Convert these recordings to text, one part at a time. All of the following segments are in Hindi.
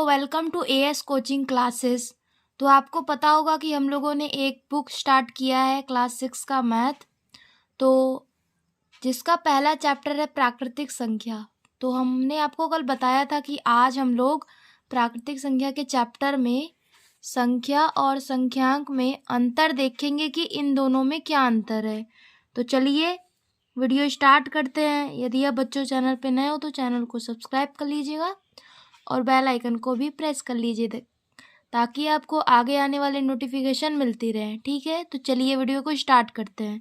Welcome to AS coaching classes. तो आपको पता होगा कि हम लोगों ने एक बुक स्टार्ट किया है क्लास 6 का मैथ, तो जिसका पहला चैप्टर है प्राकृतिक संख्या। तो हमने आपको कल बताया था कि आज हम लोग प्राकृतिक संख्या के चैप्टर में संख्या और संख्यांक में अंतर देखेंगे कि इन दोनों में क्या अंतर है। तो चलिए वीडियो स्टार्ट करते हैं। यदि आप बच्चों चैनल पे नए हो तो चैनल को सब्सक्राइब कर लीजिएगा और बेल आइकन को भी प्रेस कर लीजिए ताकि आपको आगे आने वाले नोटिफिकेशन मिलती रहे। ठीक है, तो चलिए वीडियो को स्टार्ट करते हैं।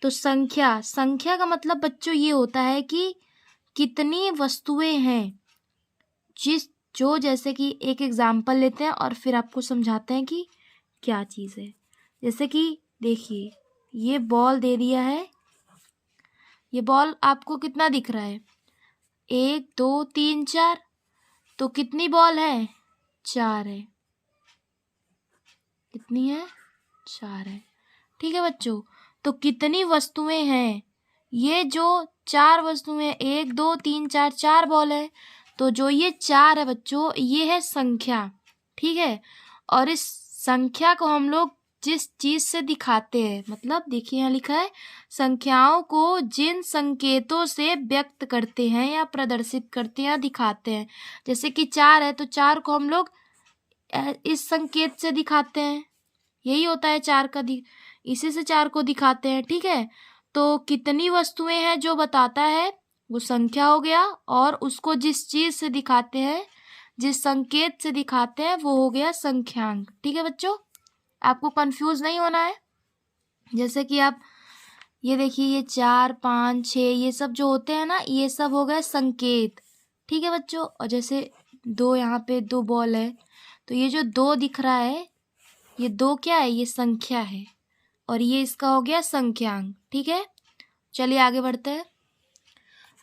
तो संख्या का मतलब बच्चों ये होता है कि कितनी वस्तुएं हैं। जैसे कि एक एग्जाम्पल लेते हैं और फिर आपको समझाते हैं कि क्या चीज़ है। जैसे कि देखिए, ये बॉल दे दिया है। ये बॉल आपको कितना दिख रहा है? 1 2 3 4। तो कितनी बॉल है? 4 है। कितनी है? 4 है। ठीक है बच्चों, तो कितनी वस्तुएं हैं? ये जो 4 वस्तुएं, 1 2 3 4, 4 बॉल है। तो जो ये 4 है बच्चों, ये है संख्या। ठीक है, और इस संख्या को हम लोग जिस चीज से दिखाते हैं, मतलब देखिए यहाँ लिखा है, संख्याओं को जिन संकेतों से व्यक्त करते हैं या प्रदर्शित करते हैं या दिखाते हैं। जैसे कि 4 है तो 4 को हम लोग इस संकेत से दिखाते हैं। यही होता है 4 का इसी से 4 को दिखाते हैं। ठीक है, तो कितनी वस्तुएं हैं जो बताता है वो संख्या हो गया, और उसको जिस चीज से दिखाते हैं, जिस संकेत से दिखाते हैं, वो हो गया संख्यांक। ठीक है बच्चों, आपको कंफ्यूज नहीं होना है। जैसे कि आप ये देखिए, ये 4 5 6 ये सब जो होते हैं ना, ये सब हो गए संकेत। ठीक है बच्चों, और जैसे 2 यहाँ पे 2 बॉल है, तो ये जो 2 दिख रहा है, ये 2 क्या है? ये संख्या है, और ये इसका हो गया संख्यांक। ठीक है, चलिए आगे बढ़ते हैं।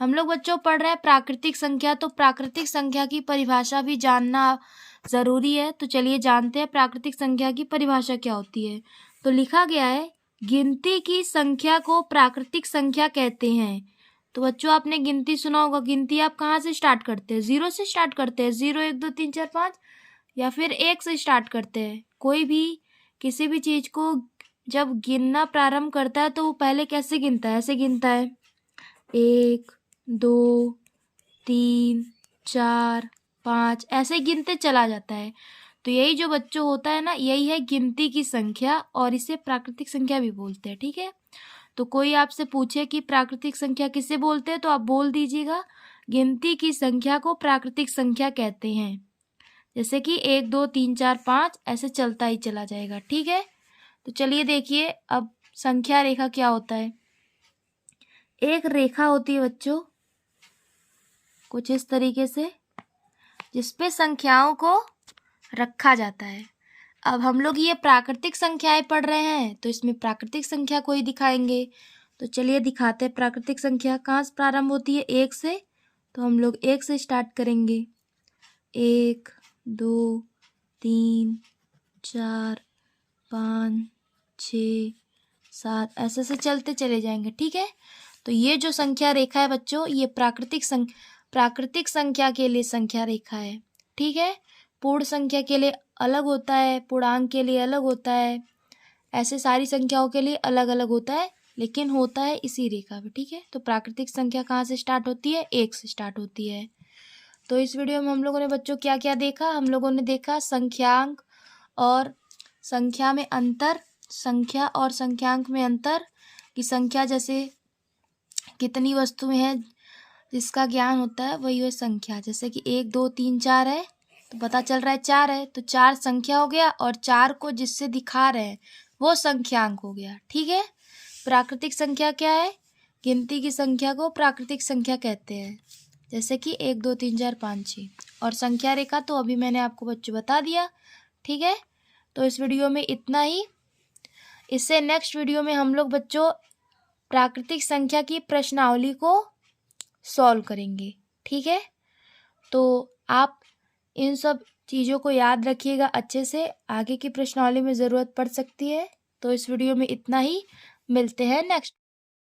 हम लोग बच्चों पढ़ रहे हैं प्राकृतिक संख्या, तो प्राकृतिक संख्या की परिभाषा भी जानना ज़रूरी है। तो चलिए जानते हैं प्राकृतिक संख्या की परिभाषा क्या होती है। तो लिखा गया है, गिनती की संख्या को प्राकृतिक संख्या कहते हैं। तो बच्चों आपने गिनती सुना होगा। गिनती आप कहाँ से स्टार्ट करते हैं? 0 से स्टार्ट करते हैं। 0 1 2 3 4 5, या फिर 1 से स्टार्ट करते हैं। कोई भी किसी भी चीज़ को जब गिनना प्रारंभ करता है तो वो पहले कैसे गिनता है? ऐसे गिनता है, 1 2 3 4 5, ऐसे गिनते चला जाता है। तो यही जो बच्चों होता है ना, यही है गिनती की संख्या, और इसे प्राकृतिक संख्या भी बोलते हैं। ठीक है, तो कोई आपसे पूछे कि प्राकृतिक संख्या किसे बोलते हैं, तो आप बोल दीजिएगा गिनती की संख्या को प्राकृतिक संख्या कहते हैं। जैसे कि 1 2 3 4 5 ऐसे चलता ही चला जाएगा। ठीक है, तो चलिए देखिए अब संख्या रेखा क्या होता है। एक रेखा होती है बच्चों कुछ इस तरीके से, जिसपे संख्याओं को रखा जाता है। अब हम लोग ये प्राकृतिक संख्याएं पढ़ रहे हैं, तो इसमें प्राकृतिक संख्या को ही दिखाएंगे। तो चलिए दिखाते हैं प्राकृतिक संख्या कहाँ से प्रारंभ होती है? 1 से। तो हम लोग 1 से स्टार्ट करेंगे। 1 2 3 4 5 6 7 ऐसे से चलते चले जाएंगे। ठीक है, तो ये जो संख्या रेखा है बच्चों, ये प्राकृतिक संख्या के लिए संख्या रेखा है। ठीक है, पूर्ण संख्या के लिए अलग होता है, पूर्णांक के लिए अलग होता है, ऐसे सारी संख्याओं के लिए अलग अलग होता है, लेकिन होता है इसी रेखा पे। ठीक है, तो प्राकृतिक संख्या कहाँ से स्टार्ट होती है? 1 से स्टार्ट होती है। तो इस वीडियो में हम लोगों ने बच्चों क्या क्या देखा? हम लोगों ने देखा संख्यांक और संख्या में अंतर, संख्या और संख्यांक में अंतर, कि संख्या जैसे कितनी वस्तुएं हैं जिसका ज्ञान होता है, वही है संख्या। जैसे कि 1 2 3 4 है, तो पता चल रहा है 4 है, तो 4 संख्या हो गया, और 4 को जिससे दिखा रहे हैं वो संख्यांक हो गया। ठीक है, प्राकृतिक संख्या क्या है? गिनती की संख्या को प्राकृतिक संख्या कहते हैं। जैसे कि 1 2 3 4 5 6, और संख्या रेखा तो अभी मैंने आपको बच्चों बता दिया। ठीक है, तो इस वीडियो में इतना ही। इससे नेक्स्ट वीडियो में हम लोग बच्चों प्राकृतिक संख्या की प्रश्नावली को सॉल्व करेंगे। ठीक है, तो आप इन सब चीज़ों को याद रखिएगा अच्छे से, आगे की प्रश्नावली में ज़रूरत पड़ सकती है। तो इस वीडियो में इतना ही, मिलते हैं नेक्स्ट।